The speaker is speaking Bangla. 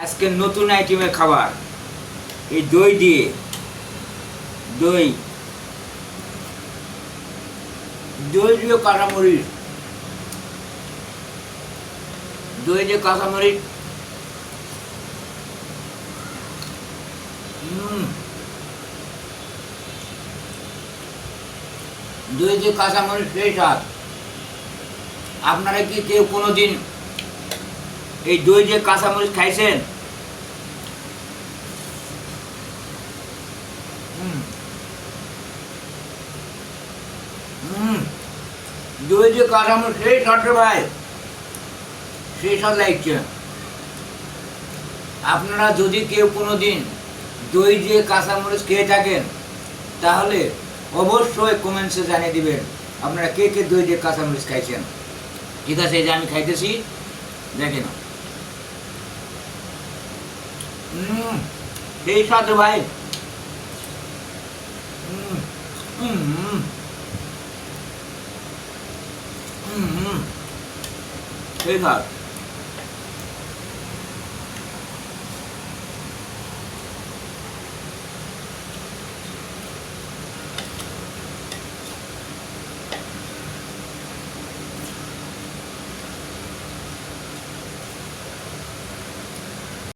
আজকে নতুন আইটেমের খাবার এই দই দিয়ে দই দই দিয়ে কাঁচামরিচ দই দিয়ে কাঁচামরিচ দই দিয়ে কাঁচামরিচ সেই স্বাদ। আপনারা কি কেউ কোনোদিন এই দই দিয়ে কাঁচামরিচ খাইছেন? দই দিয়ে কাঁচামরিচ সেই স্বাদ রে ভাই, সেই স্বাদ লাগছে। আপনারা যদি কেউ কোনোদিন দই দিয়ে কাঁচামরিচ খেয়ে থাকেন তাহলে অবশ্যই কমেন্টসে জানিয়ে দিবেন আপনারা কে কে দই দিয়ে কাঁচামরিচ খাইছেন। ঠিক আছে, এই যে আমি খাইতেছি, দেখেন সেই স্বাদ রে ভাই। সেই স্বাদ।